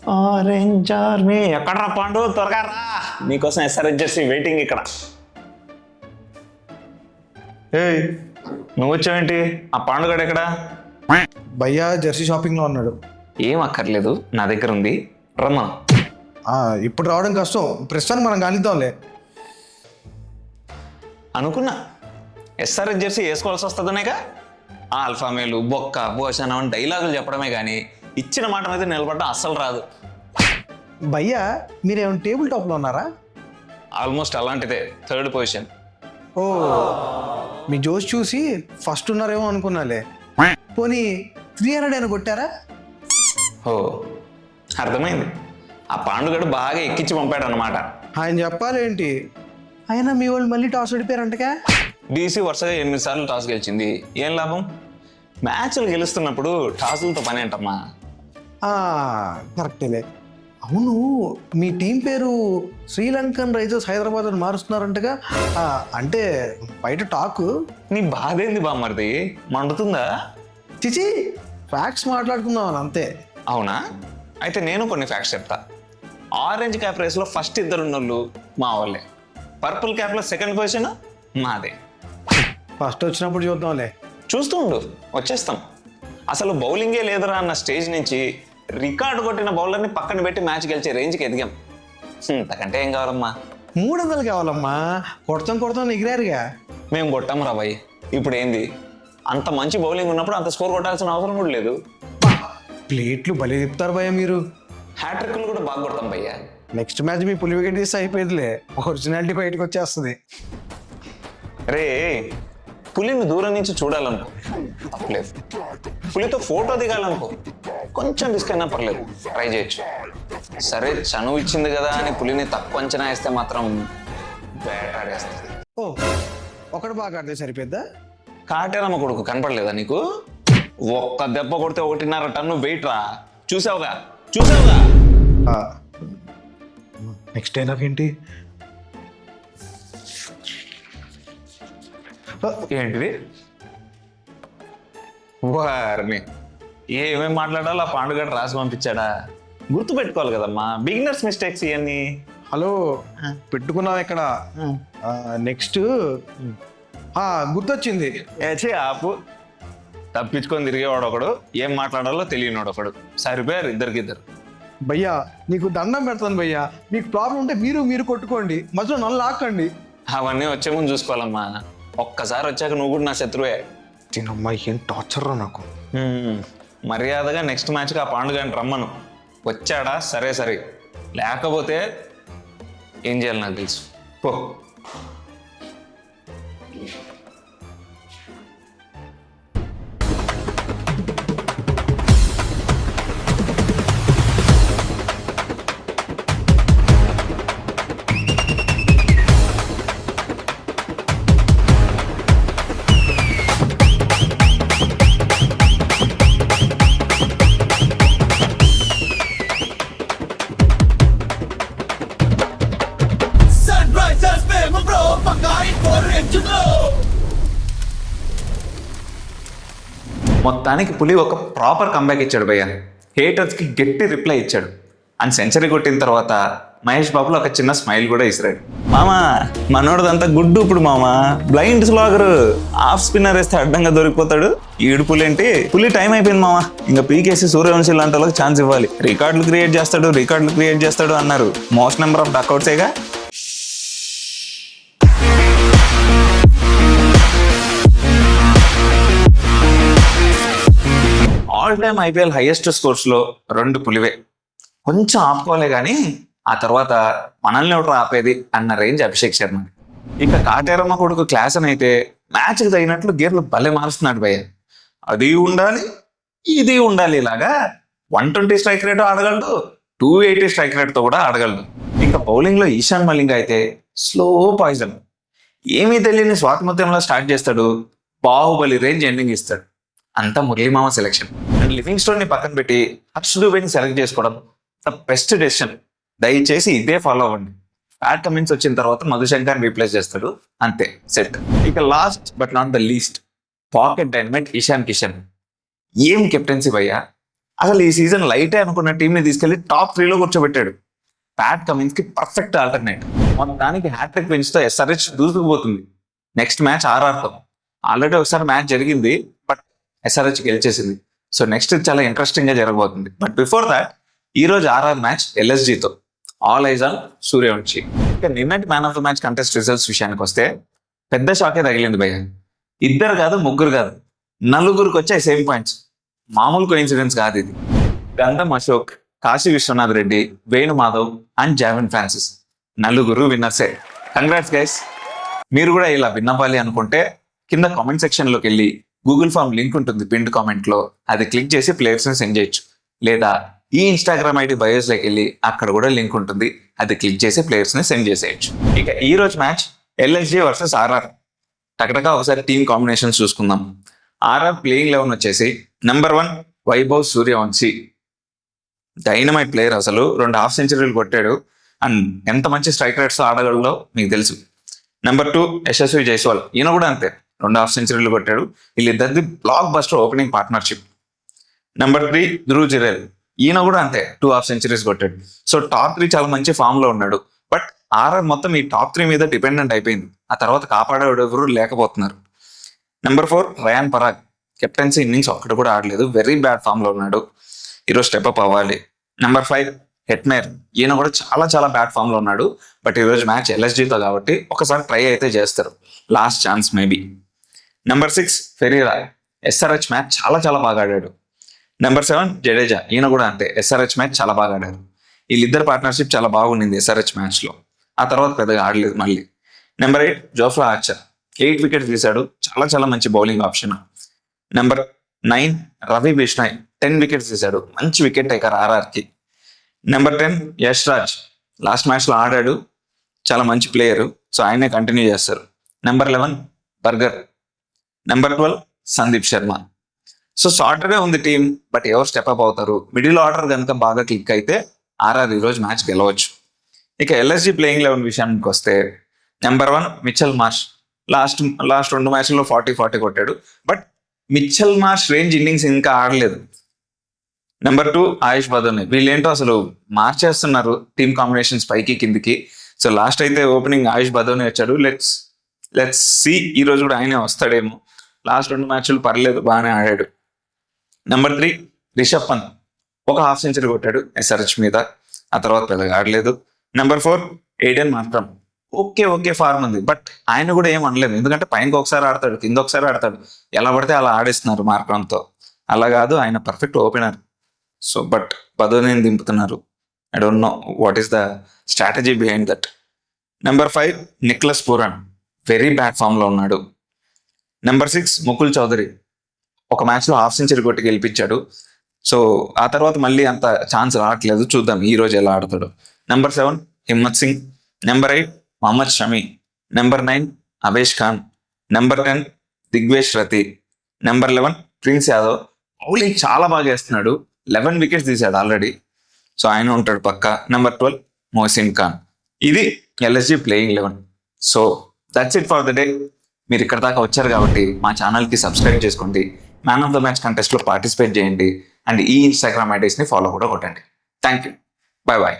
Orange army ఎక్కడ్రా పాండు, త్వరగా రా, నీకోసం ఎస్ఆర్ఎస్ జెర్సీ వెయిటింగ్ ఇక్కడ. ఏయ్, నువ్వు వచ్చావేంటి? ఆ పాండుగాడు ఎక్కడ? భయ్యా జెర్సీ షాపింగ్లో ఉన్నాడు. ఏం అక్కర్లేదు, నా దగ్గర ఉంది, రమ్మా. ఇప్పుడు రావడం కష్టం, ప్రస్తుతానికి మనం కానిద్దాంలే. అనుకున్నా ఎస్ఆర్ఎస్ జెర్సీ వేసుకోవాల్సి వస్తుందనేగా. ఆల్ఫామేలు బొక్క భోషణం అని డైలాగులు చెప్పడమే కానీ ఇచ్చిన మాట మీద నిలబడడం అస్సలు రాదు. భయ్యా మీరేమైనా టేబుల్ టాప్లో ఉన్నారా? ఆల్మోస్ట్ అలాంటిదే, 3rd పొజిషన్. ఓ, మీ జోష్ చూసి ఫస్ట్ ఉన్నారేమో అనుకున్నాలే. పోనీ 300 అయినా కొట్టారా? ఓ, అర్థమైంది. ఆ పాండుగడు బాగా ఎక్కించి పంపాడు అనమాట. ఆయన చెప్పాలేంటి, అయినా మీ వాళ్ళు మళ్ళీ టాస్ ఓడిపోయారంటగా. డీసీ వరుసగా 8 సార్లు టాస్ గెలిచింది, ఏం లాభం? మ్యాచ్లు గెలుస్తున్నప్పుడు టాసులతో పని ఏంటమ్మా. కరెక్టేలే. అవును, మీ టీం పేరు శ్రీలంకన్ రైజర్స్ హైదరాబాద్ అని మారుస్తున్నారంటగా. అంటే బయట టాక్. నీ బాధ ఏంది బామ్మర్ది, మండుతుందా? చిచి, ఫ్యాక్ట్స్ మాట్లాడుకుందాం అంతే. అవునా, అయితే నేను కొన్ని ఫ్యాక్ట్స్ చెప్తా. ఆరెంజ్ క్యాప్ రేస్లో ఫస్ట్ 2 ఉన్నోళ్ళు మా వాళ్ళే. పర్పుల్ క్యాప్లో 2nd పొజిషన్ మాదే. ఫస్ట్ వచ్చినప్పుడు చూద్దాంలే. చూస్తూ ఉండు, వచ్చేస్తాం. అసలు బౌలింగే లేదురా అన్న స్టేజ్ నుంచి రికార్డు కొట్టిన బౌలర్ని పక్కన పెట్టి మ్యాచ్ గెలిచే రేంజ్కి ఎదిగాం. అంతకంటే ఏం కావాలమ్మా. 300 కావాలమ్మా, కొడతాం ఎగిరారుగా. మేము కొట్టాం రా బాయ్. ఇప్పుడు ఏంది, అంత మంచి బౌలింగ్ ఉన్నప్పుడు అంత స్కోర్ కొట్టాల్సిన అవసరం కూడా లేదు. ప్లేట్లు భలే చెప్తారు భయ్య మీరు. హ్యాట్రిక్లు కూడా బాగా కొడతాం భయ్యా. నెక్స్ట్ మ్యాచ్ మీ పులి వికెట్ తీస్తే అయిపోయిందిలే, ఒరిజినాలిటీ బయటకు వచ్చేస్తుంది. రే, పులిని దూరం నుంచి చూడాలనుకో, తప్పలేదు. పులితో ఫోటో దిగాలనుకో, కొంచెం రిస్క్ అయినా పర్లేదు, ట్రై చేయొచ్చు. సరే, చనువు ఇచ్చింది కదా అని పులిని తక్కువ అంచనా వేస్తే మాత్రం వేటాడేస్తుంది. ఓ, ఒకటి బాగా ఆడితే సరిపోద్దా? కాటేరమ్మ కొడుకు కనపడలేదా నీకు? ఒక్క దెబ్బ కొడితే 1.5 టన్ను వెయిట్ రా. చూసావుగా. నెక్స్ట్ డైలాగ్ ఏంటి? ఏంటిది? వారిని ఏమేమి మాట్లాడాలో ఆ పాండుగడు రాసి పంపించాడా? గుర్తు పెట్టుకోవాలి కదమ్మా, బిగినర్స్ మిస్టేక్స్ ఇవన్నీ. హలో, పెట్టుకున్నాం ఇక్కడ. నెక్స్ట్ గుర్తొచ్చింది. ఆపు. తప్పించుకొని తిరిగేవాడు ఒకడు, ఏం మాట్లాడాలో తెలియనివాడు ఒకడు, సరిపోయారు ఇద్దరికిద్దరు. భయ్యా నీకు దండం పెడతాను భయ్యా, మీకు ప్రాబ్లం ఉంటే మీరు కొట్టుకోండి, మధ్యలో నన్ను లాక్కండి. అవన్నీ వచ్చే ముందు చూసుకోవాలమ్మా, ఒక్కసారి వచ్చాక నువ్వు కూడా నా శత్రువే. తినమ్మా, ఏం టార్చర్ రా నాకు. మర్యాదగా నెక్స్ట్ మ్యాచ్కి ఆ పాండుగాని రమ్మను. వచ్చాడా సరే, లేకపోతే ఏం చేయాలి నాకు తెలుసు, పో. మొత్తానికి పులి ఒక ప్రాపర్ కంబ్యాక్ ఇచ్చాడు భయ్య. హేటర్స్కి గట్టి రిప్లై ఇచ్చాడు. అండ్ సెంచరీ కొట్టిన తర్వాత మహేష్ బాబులో ఒక చిన్న స్మైల్ కూడా ఇసిరాడు. మామా, మనోడదంతా గుడ్డు. ఇప్పుడు మామా బ్లైండ్ స్లాగరు, ఆఫ్ స్పిన్నర్ వేస్తే అడ్డంగా దొరికిపోతాడు. ఈడు పులి ఏంటి, పులి టైం అయిపోయింది మామా, ఇంకా పీకేసి సూర్యవంశీ లాంటి వాళ్ళకి ఛాన్స్ ఇవ్వాలి. రికార్డులు క్రియేట్ చేస్తాడు అన్నారు. మోస్ట్ నెంబర్ ఆఫ్ డక్అవుట్సేగా. All time IPL highest scores లో 2 పులివే. కొంచెం ఆపుకోలే కానీ ఆ తర్వాత మనల్ని ఒకటి ఆపేది అన్న రేంజ్ అభిషేక్ శర్మ. ఇక కాటేరమ్మ కొడుకు క్లాస్ అని అయితే మ్యాచ్కి తగినట్లు గేర్లు భలే మారుస్తున్నాడు భయ్య. అది ఉండాలి, ఇది ఉండాలి. ఇలాగా 120 స్ట్రైక్ రేట్ ఆడగలడు, 280 స్ట్రైక్ రేట్ తో కూడా ఆడగలడు. ఇంకా బౌలింగ్ లో ఈశాన్ మలింగ అయితే స్లో పాయిజన్. ఏమీ తెలియని స్వాతంత్ర్యంలో స్టార్ట్ చేస్తాడు, బాహుబలి రేంజ్ ఎండింగ్ ఇస్తాడు. అంతా మురళీమామ సెలెక్షన్. అండ్ లివింగ్ స్టోన్ ని పక్కన పెట్టి హర్ష్ దూబేని సెలెక్ట్ చేసుకోవడం ద బెస్ట్ డెసిషన్. దయచేసి ఇదే ఫాలో అవ్వండి. ప్యాట్ కమిన్స్ వచ్చిన తర్వాత మధుశంకర్ రీప్లేస్ చేస్తాడు, అంతే, సెట్. ఇక last but not the least, pocket dynamite Ishan Kishan. ఏం కెప్టెన్సీ భయ్యా, అసలు ఈ సీజన్ లైటే అనుకున్న టీంని తీసుకెళ్లి టాప్ 3లో కూర్చోబెట్టాడు. ప్యాట్ కమిన్స్ కి పర్ఫెక్ట్ ఆల్టర్నేట్. మొత్తానికి హ్యాట్రిక్ పెంచుతో ఎస్ఆర్హెచ్ దూసుకుపోతుంది. నెక్స్ట్ మ్యాచ్ ఆర్ఆర్తో. ఆల్రెడీ ఒకసారి మ్యాచ్ జరిగింది, బట్ ఎస్ఆర్హెచ్ గెలిచేసింది. సో నెక్స్ట్ చాలా ఇంట్రెస్టింగ్ గా జరగబోతుంది. బట్ బిఫోర్ దాట్ ఈ రోజు ఆర్ఆర్ మ్యాచ్ ఎల్ఎస్జితో. All eyes on Suryavanshi. ఇక నిన్నటి man of the match contest results విషయానికి వస్తే పెద్ద షాకే తగిలింది భయ్య. 2 కాదు 3 కాదు 4 వచ్చాయి సేమ్ పాయింట్స్. మామూలు కోఇన్సిడెన్స్ కాదు ఇది. గంధం అశోక్, కాశీ విశ్వనాథ్ రెడ్డి, వేణు మాధవ్ అండ్ జావిన్ ఫ్రాన్సిస్ 4 విన్నర్సే. Congrats guys. మీరు కూడా ఇలా విన్ అవ్వాలి అనుకుంటే కింద కామెంట్ సెక్షన్ లోకి వెళ్ళి గూగుల్ ఫామ్ లింక్ ఉంటుంది పిన్డ్ కామెంట్ లో, అది క్లిక్ చేసి ప్లేయర్స్ ని సెండ్ చేయొచ్చు. లేదా ఈ ఇన్స్టాగ్రామ్ ఐడి బయోస్ లోకి వెళ్ళి అక్కడ కూడా లింక్ ఉంటుంది, అది క్లిక్ చేసి ప్లేయర్స్ ని సెండ్ చేసేయచ్చు. ఇక ఈ రోజు మ్యాచ్ ఎల్ఎస్జి వర్సెస్ ఆర్ఆర్. టకటగా ఒకసారి టీమ్ కాంబినేషన్స్ చూసుకుందాం. ఆర్ఆర్ ప్లేయింగ్ 11 వచ్చేసి number 1 Vaibhav Suryavanshi. Dynamite player, అసలు 2 హాఫ్ సెంచరీలు కొట్టాడు అండ్ ఎంత మంచి స్ట్రైక్ రేట్స్ ఆడగలడో మీకు తెలుసు. నెంబర్ 2 యశస్వి జైస్వాల్. ఈయన కూడా అంతే, 2 హాఫ్ సెంచరీలు కొట్టాడు. వీళ్ళిద్దరిది blockbuster opening partnership. Number 3 Dhruv Jurel. ఈయన కూడా అంతే, 2 హాఫ్ సెంచరీస్ కొట్టాడు. సో టాప్ 3 చాలా మంచి ఫామ్ లో ఉన్నాడు. బట్ ఆర్ఆర్ మొత్తం ఈ టాప్ 3 మీద డిపెండెంట్ అయిపోయింది. ఆ తర్వాత కాపాడేవాడు ఎవరు లేకపోతున్నారు. Number 4 Riyan Parag. Captaincy innings ఒక్కటి కూడా ఆడలేదు, వెరీ బ్యాడ్ ఫామ్ లో ఉన్నాడు. ఈరోజు స్టెప్ అప్ అవ్వాలి. Number 5 Hetmyer. ఈయన కూడా చాలా చాలా బ్యాడ్ ఫామ్ లో ఉన్నాడు. బట్ ఈరోజు మ్యాచ్ ఎల్ఎస్జితో కాబట్టి ఒకసారి ట్రై అయితే చేస్తారు, last chance maybe. Number 6 Ferreira. SRH match చాలా చాలా బాగా ఆడాడు. నెంబర్ 7 జడేజా. ఈయన కూడా అంతే, ఎస్ఆర్హెచ్ మ్యాచ్ చాలా బాగా ఆడారు. వీళ్ళిద్దరు పార్ట్నర్షిప్ చాలా బాగుండింది ఎస్ఆర్హెచ్ మ్యాచ్ లో. ఆ తర్వాత పెద్దగా ఆడలేదు మళ్ళీ. Number 8 Jofra Archer. 8 వికెట్స్ తీశాడు, చాలా చాలా మంచి bowling option. Number 9 Ravi Bishnoi. 10 wickets తీశాడు, మంచి వికెట్ టేకర్ ఆర్ఆర్కి. Number 10 Yash Raj. Last match లో ఆడాడు, చాలా మంచి ప్లేయర్, సో ఆయనే కంటిన్యూ చేస్తారు. Number 11 Burger. Number 12 Sandeep Sharma. So షార్ట్గా ఉంది టీం, బట్ ఎవరు స్టెప్అప్ అవుతారు? మిడిల్ ఆర్డర్ కనుక బాగా క్లిక్ అయితే ఆర్ఆర్ ఈరోజు మ్యాచ్ గెలవచ్చు. ఇక ఎల్ఎస్జి ప్లేయింగ్ 11 విషయానికి వస్తే నెంబర్ 1 మిచెల్ మార్ష్. లాస్ట్ 2 మ్యాచ్ల్లో 40 కొట్టాడు, but Mitchell Marsh range innings ఇంకా ఆడలేదు. నెంబర్ 2 ఆయుష్ బదోని. వీళ్ళేంటో అసలు మార్చేస్తున్నారు టీమ్ కాంబినేషన్స్ పైకి కిందికి. సో లాస్ట్ అయితే ఓపెనింగ్ ఆయుష్ బదోని వచ్చాడు. లెట్స్ సి ఈ రోజు కూడా ఆయనే వస్తాడేమో. లాస్ట్ 2 మ్యాచ్లు పర్లేదు, బాగానే ఆడాడు. Number 3 Rishabh Pant. 1 half century కొట్టాడు ఎస్ఆర్హెచ్ మీద, ఆ తర్వాత పెద్దగా ఆడలేదు. Number 4 Aiden Markram. Okay form ఉంది, బట్ ఆయన కూడా ఏం అనలేదు, ఎందుకంటే పైనకి ఒకసారి ఆడతాడు, కింద ఒకసారి ఆడతాడు, ఎలా పడితే అలా ఆడేస్తున్నారు మార్క్రమ్తో. అలా కాదు, ఆయన perfect opener. So but Badoni దింపుతున్నారు. I don't know what is the strategy behind that. Number 5 Nicholas Pooran. Very bad form లో ఉన్నాడు. నెంబర్ 6 ముకుల్ చౌదరి. 1 మ్యాచ్లో హాఫ్ సెంచరీ కొట్టి గెలిపించాడు. సో ఆ తర్వాత మళ్ళీ అంత ఛాన్స్ రావట్లేదు, చూద్దాం ఈ రోజు ఎలా ఆడతాడు. Number 7 Himmat Singh. Number 8 Mohammed Shami. Number 9 Avesh Khan. Number 10 Digvesh Rathi. Number 11 prince Yadav. Bowling చాలా బాగా వేస్తున్నాడు, 11 వికెట్స్ తీశాడు ఆల్రెడీ, సో ఆయన ఉంటాడు పక్క. నెంబర్ 12 మొహసిన్ ఖాన్. ఇది LSG playing 11. So that's it for the day. మీరు ఇక్కడ దాకా వచ్చారు కాబట్టి మా ఛానల్కి సబ్స్క్రైబ్ చేసుకోండి, మ్యాన్ ఆఫ్ ద మ్యాచ్ కంటెస్ట్లో పార్టిసిపేట్ చేయండి, అండ్ ఈ ఇన్స్టాగ్రామ్ ఐడీస్ని ఫాలో కూడా కొట్టండి. Thank you, bye.